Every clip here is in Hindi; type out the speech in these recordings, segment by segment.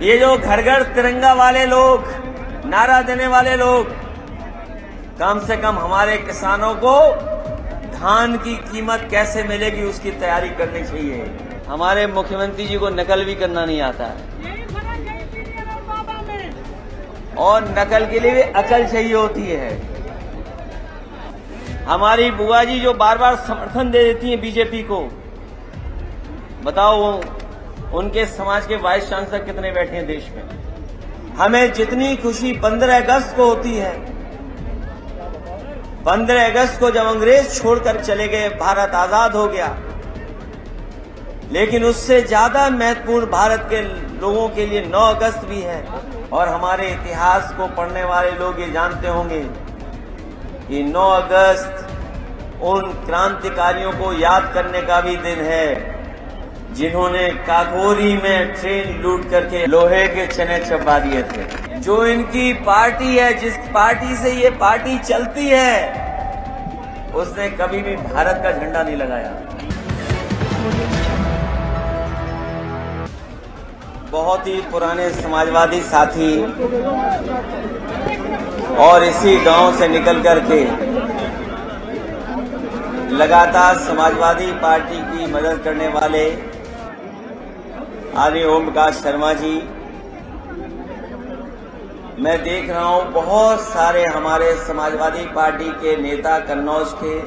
ये जो घर घर तिरंगा वाले लोग, नारा देने वाले लोग, कम से कम हमारे किसानों को धान की कीमत कैसे मिलेगी उसकी तैयारी करनी चाहिए। हमारे मुख्यमंत्री जी को नकल भी करना नहीं आता है और नकल के लिए भी अकल चाहिए होती है। हमारी बुआ जी जो बार बार समर्थन दे देती हैं बीजेपी को, बताओ उनके समाज के वाइस चांसलर कितने बैठे हैं देश में। हमें जितनी खुशी 15 अगस्त को होती है, 15 अगस्त को जब अंग्रेज छोड़कर चले गए, भारत आजाद हो गया, लेकिन उससे ज्यादा महत्वपूर्ण भारत के लोगों के लिए 9 अगस्त भी है। और हमारे इतिहास को पढ़ने वाले लोग ये जानते होंगे कि 9 अगस्त उन क्रांतिकारियों को याद करने का भी दिन है जिन्होंने काकोरी में ट्रेन लूट करके लोहे के चने चबा दिए थे। जो इनकी पार्टी है, जिस पार्टी से ये पार्टी चलती है, उसने कभी भी भारत का झंडा नहीं लगाया। बहुत ही पुराने समाजवादी साथी और इसी गांव से निकल करके लगातार समाजवादी पार्टी की मदद करने वाले आदरणीय ओम प्रकाश शर्मा जी, मैं देख रहा हूं बहुत सारे हमारे समाजवादी पार्टी के नेता कन्नौज के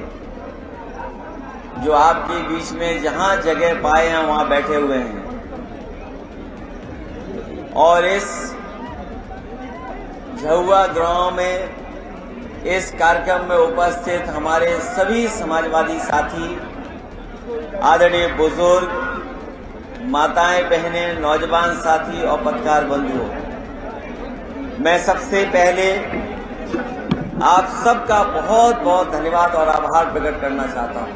जो आपके बीच में जहां जगह पाए हैं वहां बैठे हुए हैं। और इस झुआ गांव में इस कार्यक्रम में उपस्थित हमारे सभी समाजवादी साथी, आदरणीय बुजुर्ग, माताएं, बहनें, नौजवान साथी और पत्रकार बंधुओं, मैं सबसे पहले आप सबका बहुत बहुत धन्यवाद और आभार प्रकट करना चाहता हूं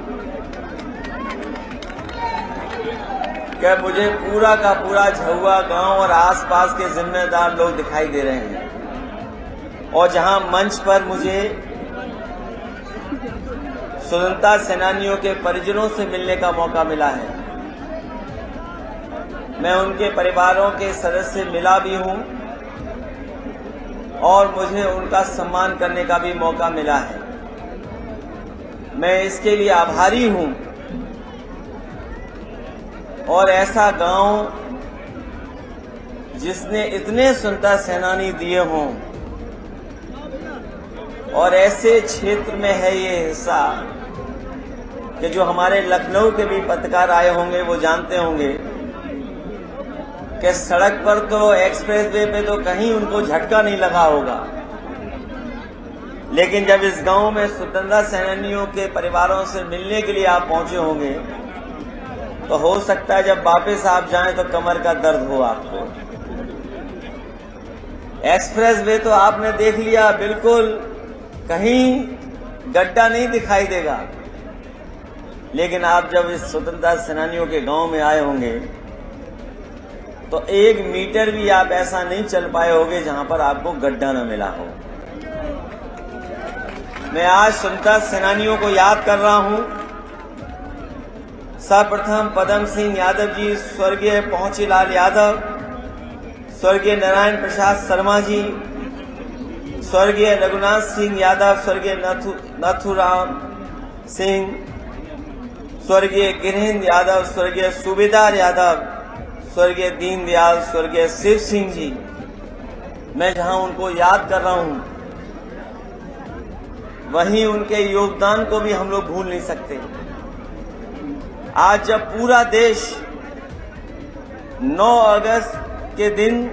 कि मुझे पूरा का पूरा झुआ गांव और आसपास के जिम्मेदार लोग दिखाई दे रहे हैं। और जहां मंच पर मुझे स्वतंत्रता सेनानियों के परिजनों से मिलने का मौका मिला है, मैं उनके परिवारों के सदस्य से मिला भी हूं और मुझे उनका सम्मान करने का भी मौका मिला है। मैं इसके लिए आभारी हूं। और ऐसा गांव जिसने इतने स्वतंत्रता सेनानी दिए हों और ऐसे क्षेत्र में है ये हिस्सा कि जो हमारे लखनऊ के भी पत्रकार आए होंगे वो जानते होंगे कि सड़क पर तो, एक्सप्रेस वे पे तो कहीं उनको झटका नहीं लगा होगा, लेकिन जब इस गांव में स्वतंत्रता सेनानियों के परिवारों से मिलने के लिए आप पहुंचे होंगे तो हो सकता है जब वापस आप जाएं तो कमर का दर्द हो आपको। एक्सप्रेस वे तो आपने देख लिया, बिल्कुल कहीं गड्ढा नहीं दिखाई देगा, लेकिन आप जब इस स्वतंत्रता सेनानियों के गांव में आए होंगे तो 1 मीटर भी आप ऐसा नहीं चल पाए होंगे जहां पर आपको गड्ढा न मिला हो। मैं आज स्वतंत्रता सेनानियों को याद कर रहा हूं। सर्वप्रथम पदम सिंह यादव जी, स्वर्गीय पहुंचीलाल यादव, स्वर्गीय नारायण प्रसाद शर्मा जी, स्वर्गीय रघुनाथ सिंह यादव, स्वर्गीय नथुराम सिंह, स्वर्गीय गिरहेंद्र यादव, स्वर्गीय सूबेदार यादव, स्वर्गीय दीनदयाल, स्वर्गीय शिव सिंह जी, मैं जहां उनको याद कर रहा हूं वहीं उनके योगदान को भी हम लोग भूल नहीं सकते। आज जब पूरा देश 9 अगस्त के दिन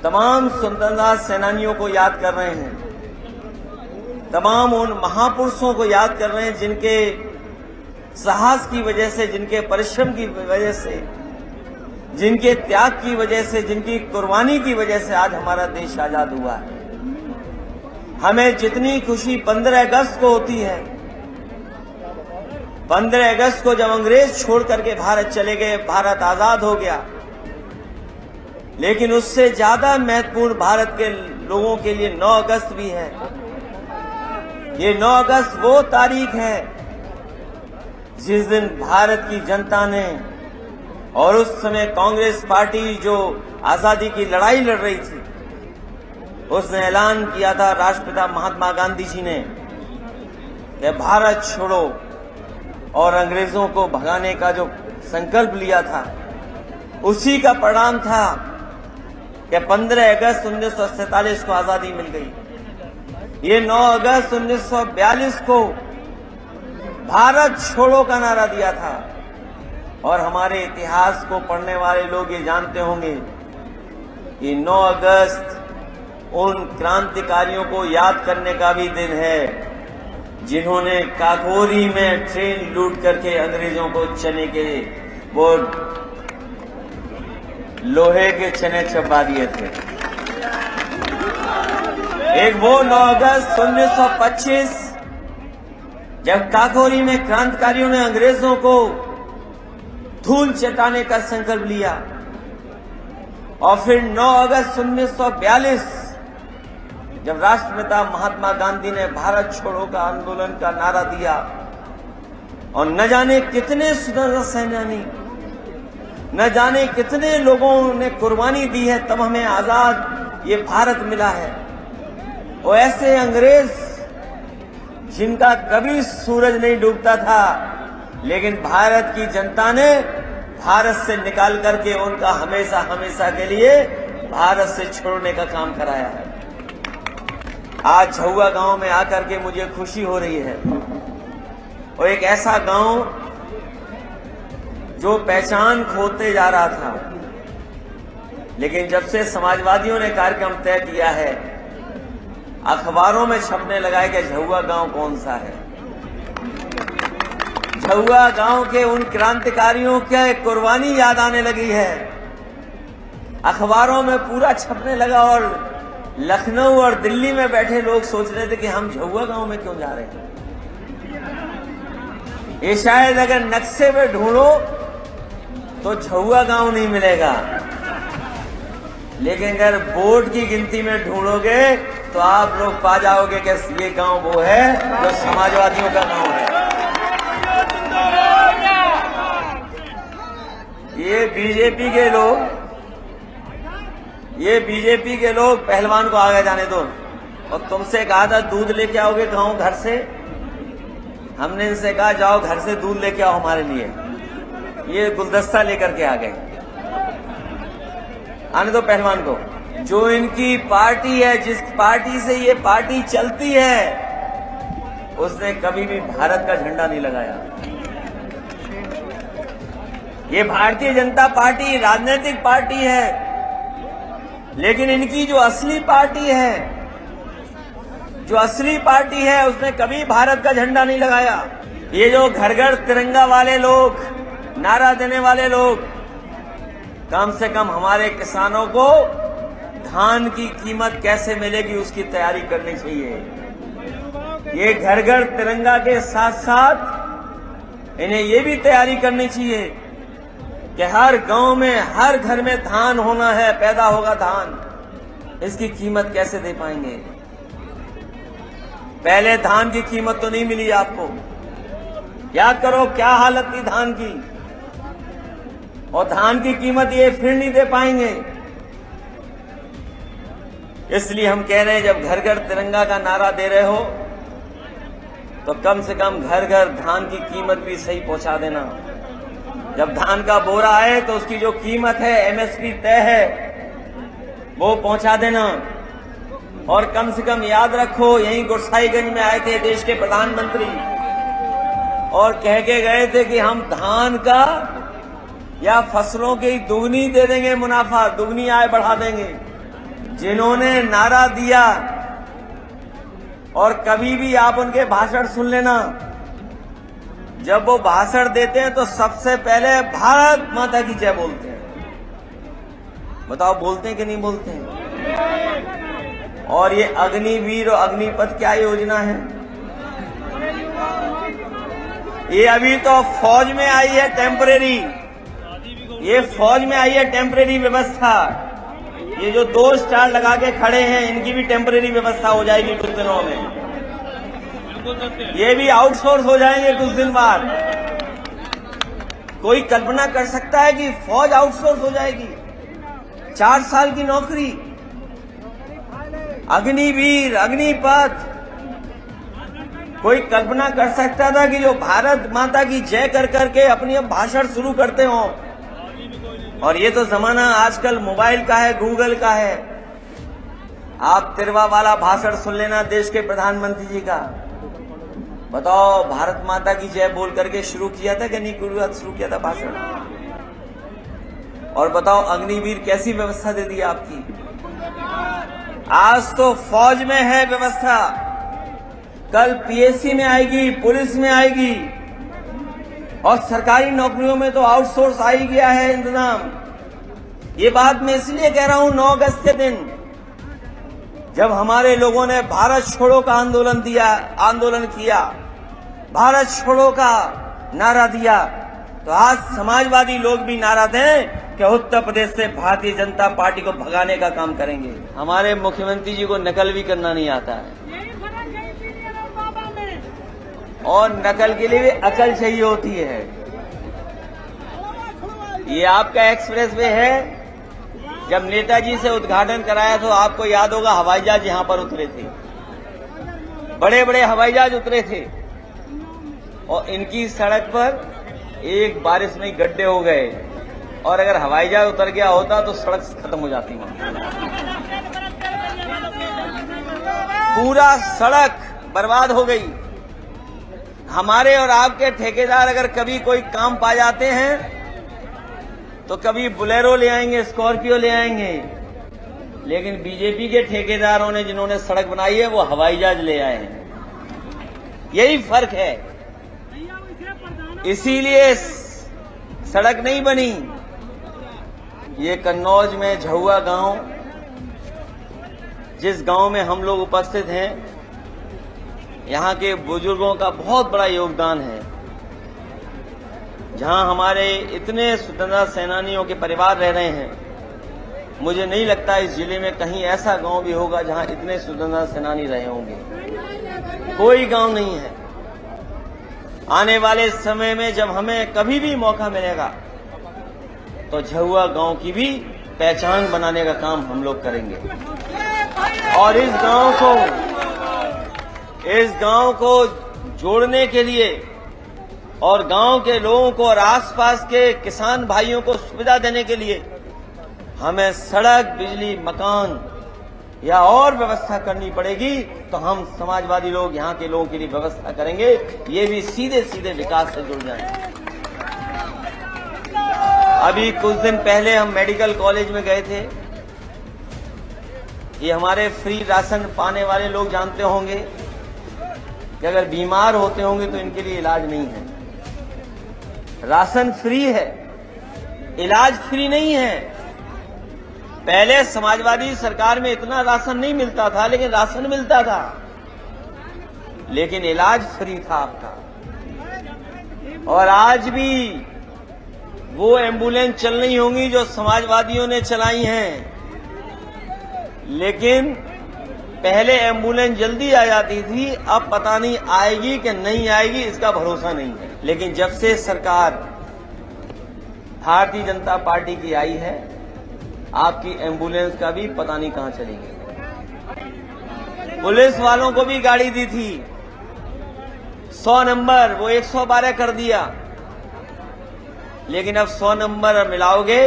तमाम स्वतंत्रता सेनानियों को याद कर रहे हैं, तमाम उन महापुरुषों को याद कर रहे हैं जिनके साहस की वजह से, जिनके परिश्रम की वजह से, जिनके त्याग की वजह से, जिनकी कुर्बानी की वजह से आज हमारा देश आजाद हुआ है। हमें जितनी खुशी 15 अगस्त को होती है, 15 अगस्त को जब अंग्रेज छोड़ करके भारत चले गए, भारत आजाद हो गया, लेकिन उससे ज्यादा महत्वपूर्ण भारत के लोगों के लिए 9 अगस्त भी है। ये 9 अगस्त वो तारीख है जिस दिन भारत की जनता ने और उस समय कांग्रेस पार्टी जो आजादी की लड़ाई लड़ रही थी, उसने ऐलान किया था राष्ट्रपिता महात्मा गांधी जी ने कि भारत छोड़ो, और अंग्रेजों को भगाने का जो संकल्प लिया था, उसी का परिणाम था कि 15 अगस्त 1947 को आजादी मिल गई। ये 9 अगस्त 1942 को भारत छोड़ो का नारा दिया था। और हमारे इतिहास को पढ़ने वाले लोग ये जानते होंगे कि 9 अगस्त उन क्रांतिकारियों को याद करने का भी दिन है जिन्होंने काकोरी में ट्रेन लूट करके अंग्रेजों को चने के वो लोहे के चने चबा दिए थे। एक वो 9 अगस्त 1925 जब काकोरी में क्रांतिकारियों ने अंग्रेजों को धूल चटाने का संकल्प लिया, और फिर 9 अगस्त 1942 जब राष्ट्रपिता महात्मा गांधी ने भारत छोड़ो का आंदोलन का नारा दिया, और न जाने कितने स्वतंत्रता सेनानी, न जाने कितने लोगों ने कुर्बानी दी है, तब हमें आजाद ये भारत मिला है। और ऐसे अंग्रेज जिनका कभी सूरज नहीं डूबता था, लेकिन भारत की जनता ने भारत से निकाल करके उनका हमेशा हमेशा के लिए भारत से छोड़ने का काम कराया है। आज झुआ गांव में आकर के मुझे खुशी हो रही है, और एक ऐसा गांव जो पहचान खोते जा रहा था, लेकिन जब से समाजवादियों ने कार्यक्रम तय किया है, अखबारों में छपने लगा कि झुआ गांव कौन सा है। झुआ गांव के उन क्रांतिकारियों के कुर्बानी याद आने लगी है, अखबारों में पूरा छपने लगा। और लखनऊ और दिल्ली में बैठे लोग सोच रहे थे कि हम झुआ गांव में क्यों जा रहे हैं। ये शायद अगर नक्शे पे ढूंढो तो झुआ गांव नहीं मिलेगा, लेकिन अगर बोर्ड की गिनती में ढूंढोगे तो आप लोग पा जाओगे कि ये गांव वो है जो समाजवादियों का गांव है। ये बीजेपी के लोग पहलवान को आगे जाने दो, और तुमसे कहा था दूध लेके आओगे गांव घर से, हमने इनसे कहा जाओ घर से दूध लेके आओ हमारे लिए, ये गुलदस्ता लेकर के आ गए। आने दो पहलवान को। जो इनकी पार्टी है, जिस पार्टी से ये पार्टी चलती है, उसने कभी भी भारत का झंडा नहीं लगाया। ये भारतीय जनता पार्टी राजनीतिक पार्टी है, लेकिन इनकी जो असली पार्टी है, उसने कभी भारत का झंडा नहीं लगाया। ये जो घर घर तिरंगा वाले लोग, नारा देने वाले लोग, कम से कम हमारे किसानों को धान की कीमत कैसे मिलेगी उसकी तैयारी करनी चाहिए। ये घर घर तिरंगा के साथ साथ इन्हें ये भी तैयारी करनी चाहिए कि हर गांव में, हर घर में धान होना है, पैदा होगा धान, इसकी कीमत कैसे दे पाएंगे। पहले धान की कीमत तो नहीं मिली आपको, याद करो क्या हालत थी धान की, और धान की कीमत ये फिर नहीं दे पाएंगे। इसलिए हम कह रहे हैं जब घर घर तिरंगा का नारा दे रहे हो तो कम से कम घर घर धान की कीमत भी सही पहुंचा देना। जब धान का बोरा आए तो उसकी जो कीमत है, एमएसपी तय है, वो पहुंचा देना। और कम से कम याद रखो, यहीं गोसाईगंज में आए थे देश के प्रधानमंत्री और कह के गए थे कि हम धान का या फसलों की दुगनी दे देंगे मुनाफा, दुगनी आय बढ़ा देंगे। जिन्होंने नारा दिया, और कभी भी आप उनके भाषण सुन लेना, जब वो भाषण देते हैं तो सबसे पहले भारत माता की जय बोलते हैं। बताओ बोलते हैं कि नहीं बोलते हैं? और ये अग्निवीर और अग्निपथ क्या योजना है? ये अभी तो फौज में आई है टेम्परेरी, ये फौज में आई है टेम्परेरी व्यवस्था। ये जो 2 स्टार लगा के खड़े हैं, इनकी भी टेम्परेरी व्यवस्था हो जाएगी कुछ दिनों में। ये भी आउटसोर्स हो जाएंगे कुछ दिन बाद। कोई कल्पना कर सकता है कि फौज आउटसोर्स हो जाएगी? 4 साल की नौकरी, अग्निवीर, अग्निपथ। कोई कल्पना कर सकता था कि जो भारत माता की जय कर करके अपनी अब भाषण शुरू करते हो? और ये तो जमाना आजकल मोबाइल का है, गूगल का है। आप तिरवा वाला भाषण सुन लेना देश के प्रधानमंत्री जी का। बताओ, भारत माता की जय बोल करके शुरू किया था कि नहीं शुरू किया था भाषण? और बताओ, अग्निवीर कैसी व्यवस्था दे दी आपकी? आज तो फौज में है व्यवस्था, कल पीएससी में आएगी, पुलिस में आएगी, और सरकारी नौकरियों में तो आउटसोर्स आ ही गया है इंतजाम। ये बात मैं इसलिए कह रहा हूं, 9 अगस्त के दिन जब हमारे लोगों ने भारत छोड़ो का आंदोलन किया, भारत छोड़ो का नारा दिया, तो आज समाजवादी लोग भी नारा दें कि उत्तर प्रदेश से भारतीय जनता पार्टी को भगाने का काम करेंगे। हमारे मुख्यमंत्री जी को नकल भी करना नहीं आता है, और नकल के लिए भी अकल चाहिए होती है। ये आपका एक्सप्रेस वे है, जब नेताजी से उद्घाटन कराया तो आपको याद होगा हवाई जहाज यहां पर उतरे थे, बड़े बड़े हवाई जहाज उतरे थे, और इनकी सड़क पर एक बारिश में गड्ढे हो गए, और अगर हवाई जहाज उतर गया होता तो सड़क खत्म हो जाती वहां। पूरा सड़क बर्बाद हो गई। हमारे और आपके ठेकेदार अगर कभी कोई काम पा जाते हैं तो कभी बुलेरो ले आएंगे, स्कॉर्पियो ले आएंगे, लेकिन बीजेपी के ठेकेदारों ने जिन्होंने सड़क बनाई है वो हवाई जहाज ले आए हैं। यही फर्क है, इसीलिए सड़क नहीं बनी। ये कन्नौज में झहुआ गांव, जिस गांव में हम लोग उपस्थित हैं, यहां के बुजुर्गों का बहुत बड़ा योगदान है। जहां हमारे इतने स्वतंत्रता सेनानियों के परिवार रह रहे हैं, मुझे नहीं लगता इस जिले में कहीं ऐसा गांव भी होगा जहां इतने स्वतंत्रता सेनानी रहे होंगे। कोई गांव नहीं है। आने वाले समय में जब हमें कभी भी मौका मिलेगा तो झहुआ गांव की भी पहचान बनाने का काम हम लोग करेंगे, और इस गांव को जोड़ने के लिए और गांव के लोगों को और आसपास के किसान भाइयों को सुविधा देने के लिए हमें सड़क, बिजली, मकान या और व्यवस्था करनी पड़ेगी। तो हम समाजवादी लोग यहां के लोगों के लिए व्यवस्था करेंगे, ये भी सीधे सीधे विकास से जुड़ जाएंगे। अभी कुछ दिन पहले हम मेडिकल कॉलेज में गए थे। ये हमारे फ्री राशन पाने वाले लोग जानते होंगे कि अगर बीमार होते होंगे तो इनके लिए इलाज नहीं है। राशन फ्री है, इलाज फ्री नहीं है। पहले समाजवादी सरकार में इतना राशन नहीं मिलता था, लेकिन राशन मिलता था, लेकिन इलाज फ्री था आपका। और आज भी वो एम्बुलेंस चल रही होंगी जो समाजवादियों ने चलाई हैं, लेकिन पहले एम्बुलेंस जल्दी आ जाती थी, अब पता नहीं आएगी कि नहीं आएगी, इसका भरोसा नहीं है। लेकिन जब से सरकार भारतीय जनता पार्टी की आई है, आपकी एम्बुलेंस का भी पता नहीं कहां चली गई। पुलिस वालों को भी गाड़ी दी थी 100 नंबर, वो 112 कर दिया, लेकिन अब 100 नंबर मिलाओगे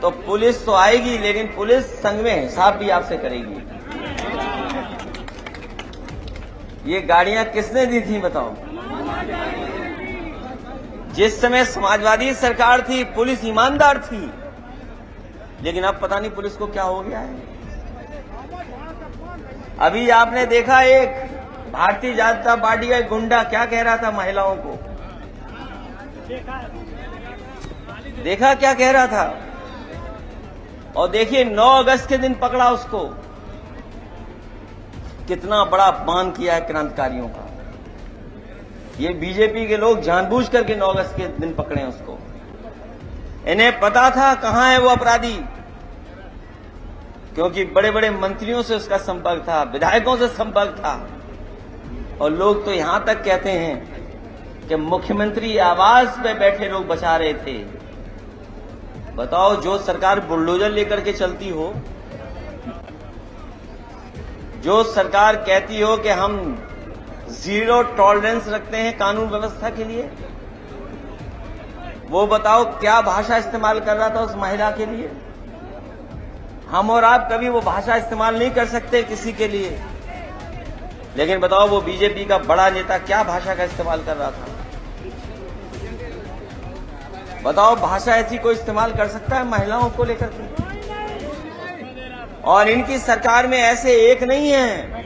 तो पुलिस तो आएगी, लेकिन पुलिस संग में हिसाब भी आपसे करेगी। ये गाड़ियां किसने दी थी बताओ? जिस समय समाजवादी सरकार थी पुलिस ईमानदार थी, लेकिन अब पता नहीं पुलिस को क्या हो गया है। अभी आपने देखा एक भारतीय जनता पार्टी का गुंडा क्या कह रहा था महिलाओं को, देखा क्या कह रहा था? और देखिए 9 अगस्त के दिन पकड़ा उसको। कितना बड़ा अपमान किया है क्रांतिकारियों का। ये बीजेपी के लोग जानबूझ करके 9 अगस्त के दिन पकड़े उसको। इन्हें पता था कहां है वो अपराधी, क्योंकि बड़े बड़े मंत्रियों से उसका संपर्क था, विधायकों से संपर्क था। और लोग तो यहां तक कहते हैं कि मुख्यमंत्री आवास पे बैठे लोग बचा रहे थे। बताओ, जो सरकार बुलडोजर लेकर के चलती हो, जो सरकार कहती हो कि हम जीरो टॉलरेंस रखते हैं कानून व्यवस्था के लिए, वो बताओ क्या भाषा इस्तेमाल कर रहा था उस महिला के लिए। हम और आप कभी वो भाषा इस्तेमाल नहीं कर सकते किसी के लिए, लेकिन बताओ वो बीजेपी का बड़ा नेता क्या भाषा का इस्तेमाल कर रहा था। बताओ, भाषा ऐसी कोई इस्तेमाल कर सकता है महिलाओं को लेकर के? और इनकी सरकार में ऐसे एक नहीं है,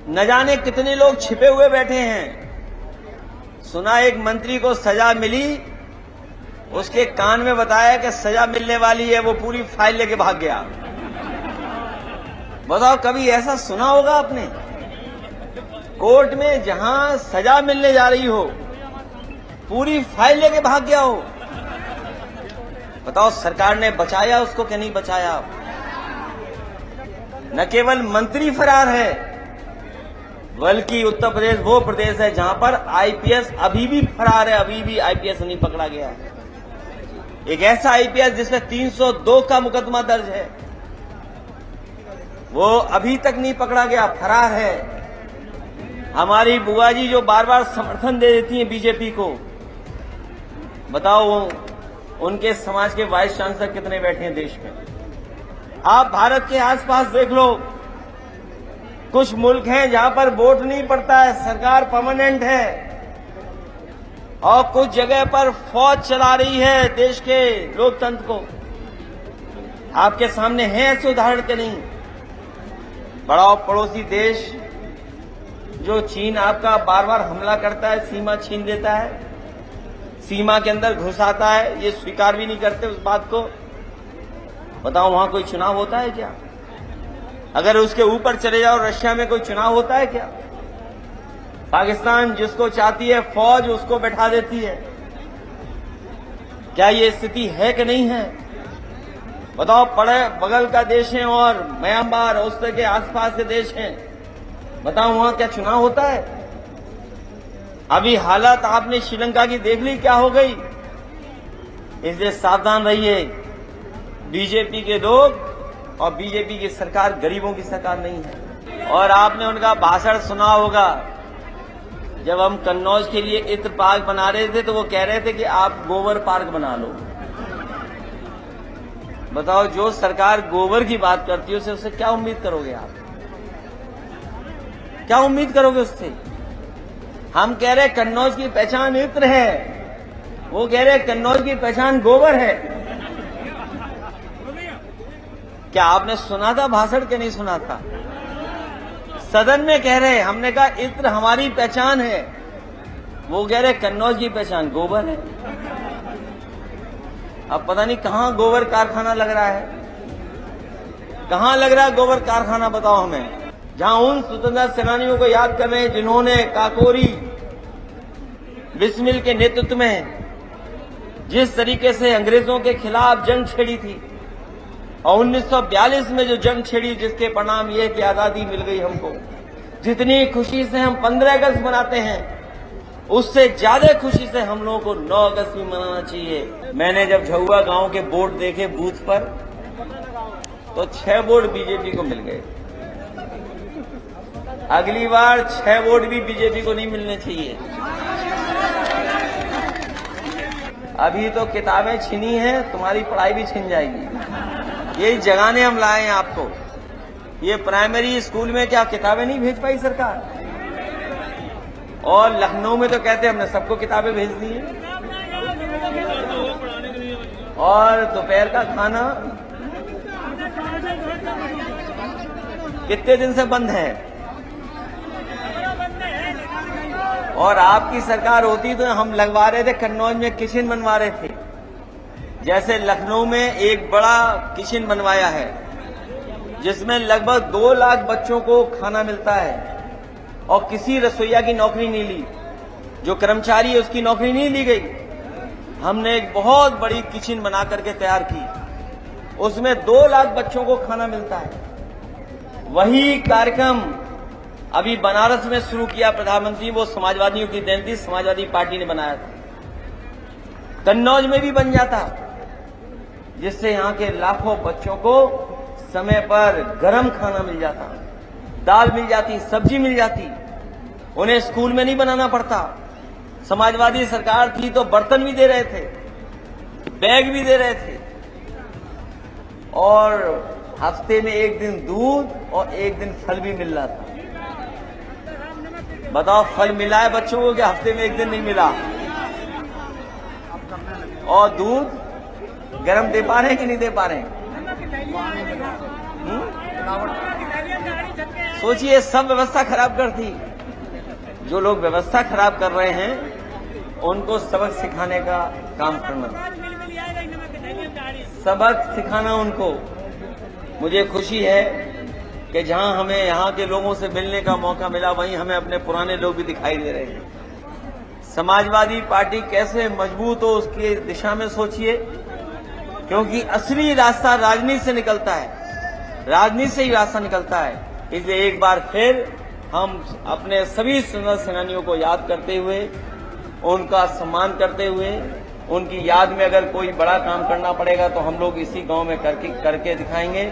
न जाने कितने लोग छिपे हुए बैठे हैं। सुना एक मंत्री को सजा मिली, उसके कान में बताया कि सजा मिलने वाली है, वो पूरी फाइल लेके भाग गया। बताओ, कभी ऐसा सुना होगा आपने? कोर्ट में जहां सजा मिलने जा रही हो, पूरी फाइल लेके भाग गया हो। बताओ, सरकार ने बचाया उसको कि नहीं बचाया? न केवल मंत्री फरार है, बल्कि उत्तर प्रदेश वो प्रदेश है जहां पर आईपीएस अभी भी फरार है, अभी भी आईपीएस नहीं पकड़ा गया है। एक ऐसा आईपीएस जिसमें 302 का मुकदमा दर्ज है, वो अभी तक नहीं पकड़ा गया, फरार है। हमारी बुआ जी जो बार बार समर्थन दे देती हैं बीजेपी को, बताओ उनके समाज के वाइस चांसलर कितने बैठे हैं देश में? आप भारत के आसपास देख लो, कुछ मुल्क हैं जहां पर वोट नहीं पड़ता है, सरकार परमानेंट है, और कुछ जगह पर फौज चला रही है देश के लोकतंत्र को। आपके सामने है ऐसे उदाहरण के नहीं? बड़ा पड़ोसी देश जो चीन आपका बार बार हमला करता है, सीमा छीन लेता है, सीमा के अंदर घुस आता है, ये स्वीकार भी नहीं करते उस बात को। बताओ, वहां कोई चुनाव होता है क्या? अगर उसके ऊपर चले जाओ, रशिया में कोई चुनाव होता है क्या? पाकिस्तान जिसको चाहती है फौज उसको बैठा देती है। क्या ये स्थिति है कि नहीं है? बताओ, पड़े बगल का देश है और म्यांमार उस तरह के आसपास के देश हैं, बताओ वहां क्या चुनाव होता है? अभी हालत आपने श्रीलंका की देख ली क्या हो गई। इसलिए सावधान रहिए, बीजेपी के लोग और बीजेपी की सरकार गरीबों की सरकार नहीं है। और आपने उनका भाषण सुना होगा, जब हम कन्नौज के लिए इत्र पार्क बना रहे थे तो वो कह रहे थे कि आप गोबर पार्क बना लो। बताओ, जो सरकार गोबर की बात करती है उससे क्या उम्मीद करोगे आप? क्या उम्मीद करोगे उससे? हम कह रहे कन्नौज की पहचान इत्र है, वो कह रहे कन्नौज की पहचान गोबर है। क्या आपने सुना था भाषण के नहीं सुना था? सदन में कह रहे, हमने कहा इत्र हमारी पहचान है, वो कह रहे कन्नौज की पहचान गोबर है। अब पता नहीं कहां गोबर कारखाना लग रहा है, कहां लग रहा है गोबर कारखाना, बताओ हमें। जहां उन स्वतंत्रता सेनानियों को याद कर रहे हैं जिन्होंने काकोरी बिस्मिल के नेतृत्व में जिस तरीके से अंग्रेजों के खिलाफ जंग छेड़ी थी, और 1942 में जो जंग छेड़ी जिसके परिणाम ये कि आजादी मिल गई हमको। जितनी खुशी से हम 15 अगस्त मनाते हैं, उससे ज्यादा खुशी से हम लोगों को 9 अगस्त भी मनाना चाहिए। मैंने जब झुआ गांव के बोर्ड देखे बूथ पर, तो 6 वोट बीजेपी को मिल गए। अगली बार 6 वोट भी बीजेपी को नहीं मिलने चाहिए। अभी तो किताबें छीनी हैं, तुम्हारी पढ़ाई भी छिन जाएगी। यही जगाने हम लाए हैं आपको। ये प्राइमरी स्कूल में क्या किताबें नहीं भेज पाई सरकार? और लखनऊ में तो कहते हमने सबको किताबें भेज दी हैं। और दोपहर का खाना कितने दिन से बंद है। और आपकी सरकार होती तो हम लगवा रहे थे, कन्नौज में किचन बनवा रहे थे। जैसे लखनऊ में एक बड़ा किचन बनवाया है जिसमें लगभग 2 लाख बच्चों को खाना मिलता है, और किसी रसोइया की नौकरी नहीं ली, जो कर्मचारी है उसकी नौकरी नहीं ली गई। हमने एक बहुत बड़ी किचन बना करके तैयार की, उसमें 2 लाख बच्चों को खाना मिलता है। वही कार्यक्रम अभी बनारस में शुरू किया प्रधानमंत्री, वो समाजवादियों की देन थी, समाजवादी पार्टी ने बनाया था। कन्नौज में भी बन जाता, जिससे यहां के लाखों बच्चों को समय पर गर्म खाना मिल जाता, दाल मिल जाती, सब्जी मिल जाती, उन्हें स्कूल में नहीं बनाना पड़ता। समाजवादी सरकार थी तो बर्तन भी दे रहे थे, बैग भी दे रहे थे, और हफ्ते में एक दिन दूध और एक दिन फल भी मिल रहा था। बताओ, फल मिला है बच्चों को कि हफ्ते में एक दिन नहीं मिला? और दूध गर्म दे पा रहे हैं कि नहीं दे पा रहे हैं? सोचिए, सब व्यवस्था खराब कर दी। जो लोग व्यवस्था खराब कर रहे हैं उनको सबक सिखाने का काम करना, सबक सिखाना उनको। मुझे खुशी है कि जहां हमें यहां के लोगों से मिलने का मौका मिला, वहीं हमें अपने पुराने लोग भी दिखाई दे रहे हैं। समाजवादी पार्टी कैसे मजबूत हो उसकी दिशा में सोचिए, क्योंकि असली रास्ता राजनीति से निकलता है, राजनीति से ही रास्ता निकलता है। इसलिए एक बार फिर हम अपने सभी स्वतंत्रता सेनानियों को याद करते हुए, उनका सम्मान करते हुए, उनकी याद में अगर कोई बड़ा काम करना पड़ेगा तो हम लोग इसी गांव में करके दिखाएंगे।